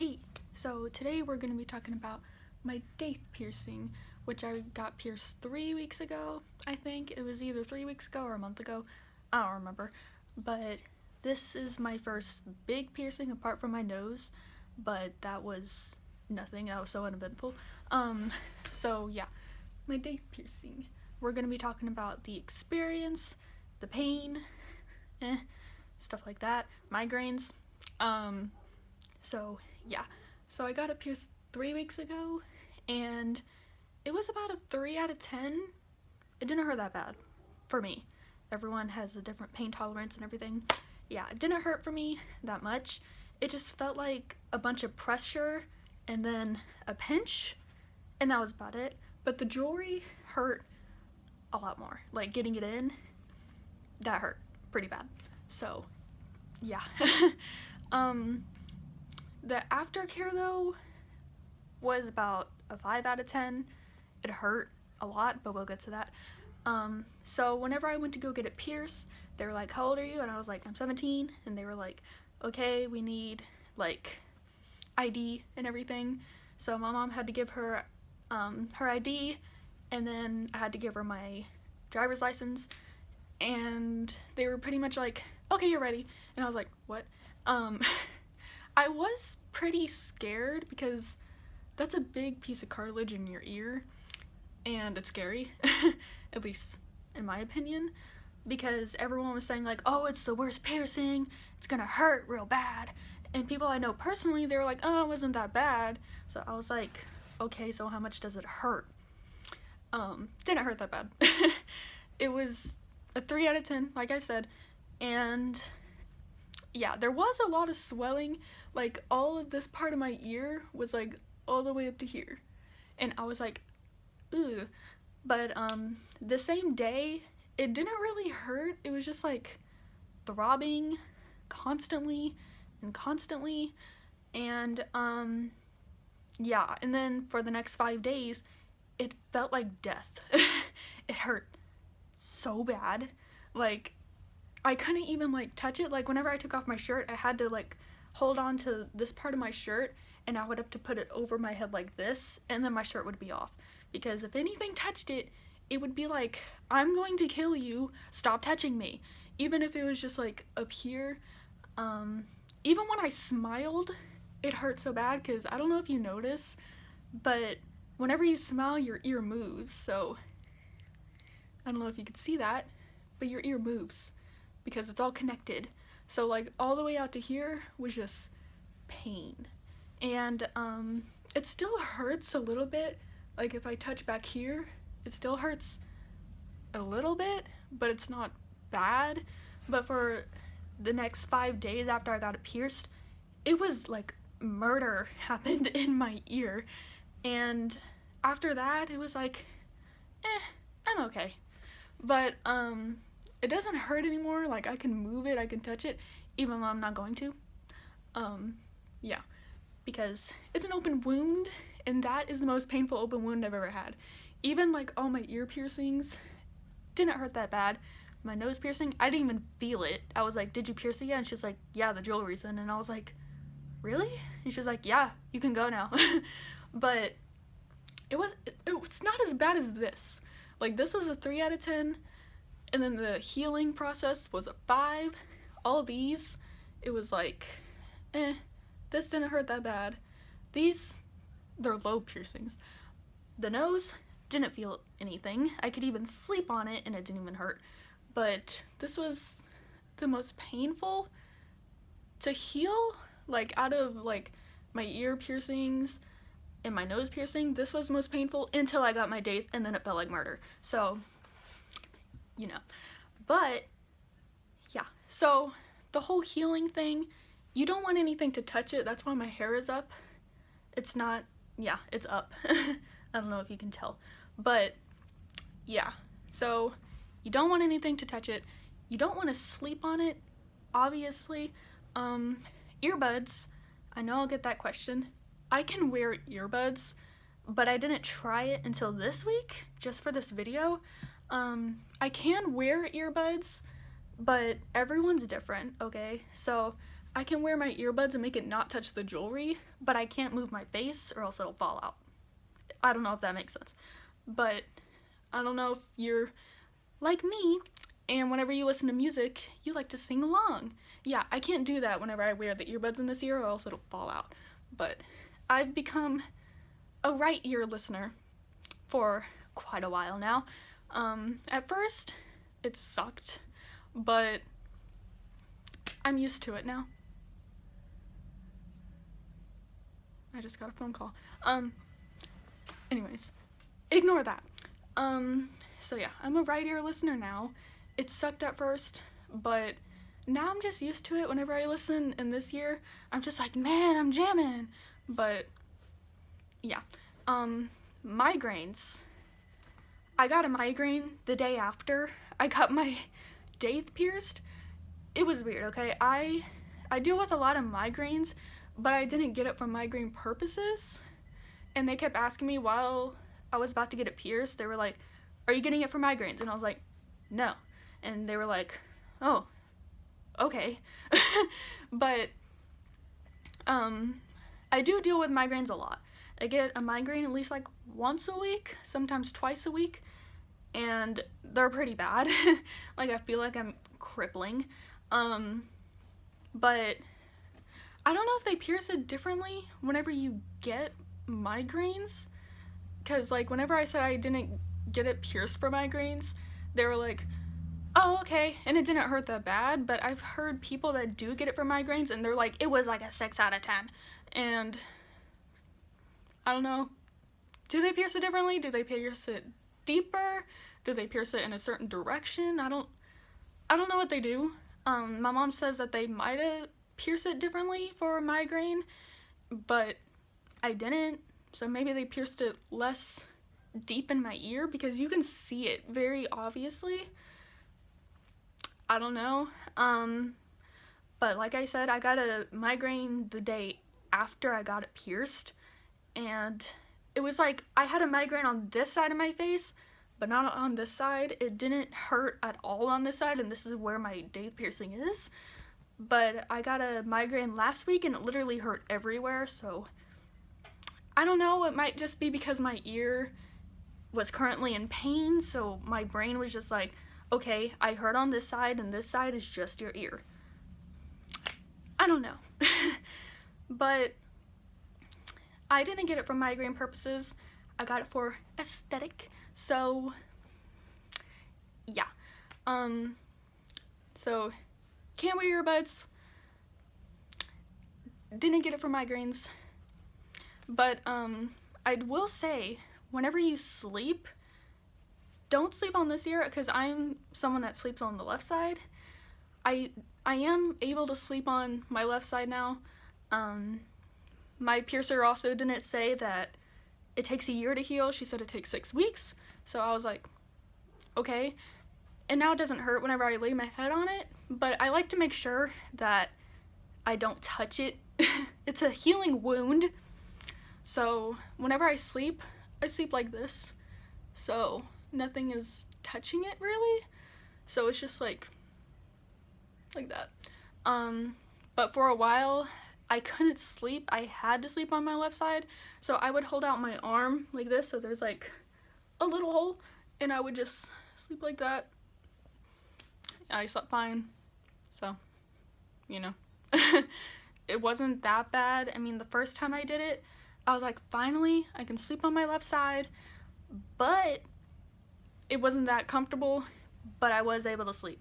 Hey, so today we're going to be talking about my DAITH piercing, which I got pierced 3 weeks ago, I think. It was either 3 weeks ago or a month ago. I don't remember. But this is my first big piercing apart from my nose, but that was nothing. That was so uneventful. So yeah, my DAITH piercing. We're going to be talking about the experience, the pain, stuff like that, migraines. So yeah, so I got it pierced 3 weeks ago, and it was about a 3 out of 10. It didn't hurt that bad for me. Everyone has a different pain tolerance and everything. Yeah, it didn't hurt for me that much. It just felt like a bunch of pressure and then a pinch, and that was about it. But the jewelry hurt a lot more. Like getting it in, that hurt pretty bad. So yeah. The aftercare though was about a 5 out of 10. It hurt a lot, but we'll get to that. So whenever I went to go get it pierced, they were like, how old are you? And I was like, I'm 17. And they were like, okay, we need like ID and everything. So my mom had to give her her ID, and then I had to give her my driver's license, and they were pretty much like, okay, you're ready. And I was like, what? I was pretty scared because that's a big piece of cartilage in your ear, and it's scary, at least in my opinion, because everyone was saying like, oh, it's the worst piercing, it's gonna hurt real bad, and people I know personally, they were like, oh, it wasn't that bad. So I was like, okay, so how much does it hurt? Didn't hurt that bad. It was a 3 out of 10, like I said, and yeah, there was a lot of swelling. Like all of this part of my ear was like all the way up to here, and I was like, ooh. But the same day, it didn't really hurt. It was just like throbbing constantly and constantly, and yeah. And then for the next 5 days, it felt like death. It hurt so bad. Like I couldn't even like touch it. Like whenever I took off my shirt, I had to like hold on to this part of my shirt, and I would have to put it over my head like this, and then my shirt would be off, because if anything touched it, it would be like, I'm going to kill you, stop touching me. Even if it was just like up here. Even when I smiled, it hurt so bad, because I don't know if you notice, but whenever you smile, your ear moves. So I don't know if you could see that, but your ear moves because it's all connected. So like all the way out to here was just pain. And it still hurts a little bit. Like if I touch back here, it still hurts a little bit, but it's not bad. But for the next 5 days after I got it pierced, it was like murder happened in my ear. And after that, it was like, I'm okay. But it doesn't hurt anymore. Like I can move it, I can touch it, even though I'm not going to. Yeah, because it's an open wound, and that is the most painful open wound I've ever had. Even like all my ear piercings didn't hurt that bad. My nose piercing, I didn't even feel it. I was like, did you pierce it yet? And she's like, yeah, the jewelry's in. And I was like, really? And she's like, yeah, you can go now. But it's not as bad as this. Like this was a 3 out of 10. And then the healing process was a 5. All these, it was like, this didn't hurt that bad. These, they're low piercings. The nose, didn't feel anything. I could even sleep on it and it didn't even hurt. But this was the most painful to heal. Like out of like my ear piercings and my nose piercing, this was the most painful until I got my DAITH, and then it felt like murder. So you know, but yeah, so the whole healing thing, you don't want anything to touch it. That's why my hair is up. It's not, yeah, it's up. I don't know if you can tell, but yeah, so you don't want anything to touch it. You don't want to sleep on it, obviously. Earbuds, I know I'll get that question. I can wear earbuds, but I didn't try it until this week, just for this video. I can wear earbuds, but everyone's different, okay? So I can wear my earbuds and make it not touch the jewelry, but I can't move my face or else it'll fall out. I don't know if that makes sense. But I don't know if you're like me, and whenever you listen to music, you like to sing along. Yeah, I can't do that whenever I wear the earbuds in this ear or else it'll fall out. But I've become a right ear listener for quite a while now. At first, it sucked, but I'm used to it now. I just got a phone call. Anyways, ignore that. So yeah, I'm a right ear listener now. It sucked at first, but now I'm just used to it. Whenever I listen in this year, I'm just like, man, I'm jamming. But yeah, migraines. I got a migraine the day after I got my DAITH pierced. It was weird, okay? I deal with a lot of migraines, but I didn't get it for migraine purposes. And they kept asking me while I was about to get it pierced. They were like, are you getting it for migraines? And I was like, no. And they were like, oh, okay. But I do deal with migraines a lot. I get a migraine at least like once a week, sometimes twice a week, and they're pretty bad. Like, I feel like I'm crippling. But I don't know if they pierce it differently whenever you get migraines, because like whenever I said I didn't get it pierced for migraines, they were like, oh, okay, and it didn't hurt that bad. But I've heard people that do get it for migraines and they're like, it was like a 6 out of 10. And I don't know, do they pierce it differently? Do they pierce it deeper? Do they pierce it in a certain direction? I don't know what they do. My mom says that they might have pierced it differently for a migraine, but I didn't. So maybe they pierced it less deep in my ear, because you can see it very obviously. I don't know. But like I said, I got a migraine the day after I got it pierced, and it was like I had a migraine on this side of my face, but not on this side. It didn't hurt at all on this side, and this is where my DAITH piercing is. But I got a migraine last week and it literally hurt everywhere, so I don't know, it might just be because my ear was currently in pain, so my brain was just like, okay, I hurt on this side and this side is just your ear. I don't know. But I didn't get it for migraine purposes. I got it for aesthetic. So yeah. So can't wear earbuds. Didn't get it for migraines. But I will say, whenever you sleep, don't sleep on this ear, because I'm someone that sleeps on the left side. I am able to sleep on my left side now. My piercer also didn't say that it takes a year to heal. She said it takes 6 weeks. So I was like, okay. And now it doesn't hurt whenever I lay my head on it, but I like to make sure that I don't touch it. It's a healing wound. So whenever I sleep like this. So nothing is touching it really. So it's just like that. But for a while I couldn't sleep. I had to sleep on my left side. So I would hold out my arm like this, so there's like a little hole, and I would just sleep like that. I slept fine. So, you know. It wasn't that bad. I mean, the first time I did it, I was like, finally, I can sleep on my left side. But it wasn't that comfortable, but I was able to sleep.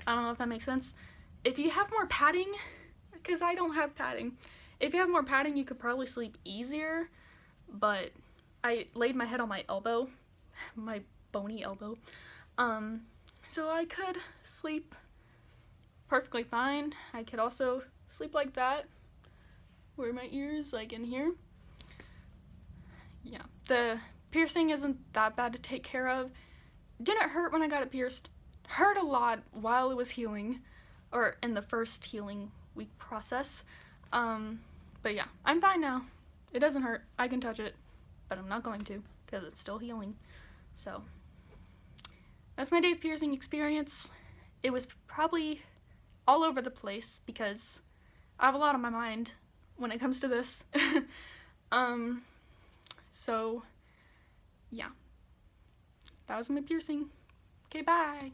I don't know if that makes sense. If you have more padding, because I don't have padding, if you have more padding, you could probably sleep easier, but I laid my head on my elbow, my bony elbow, so I could sleep perfectly fine. I could also sleep like that, where my ears, like in here. Yeah, the piercing isn't that bad to take care of. Didn't hurt when I got it pierced. Hurt a lot while it was healing, or in the first healing week process. But yeah, I'm fine now. It doesn't hurt. I can touch it, but I'm not going to, because it's still healing. So that's my DAITH piercing experience. It was probably all over the place because I have a lot on my mind when it comes to this. So, yeah. That was my piercing. Okay, bye.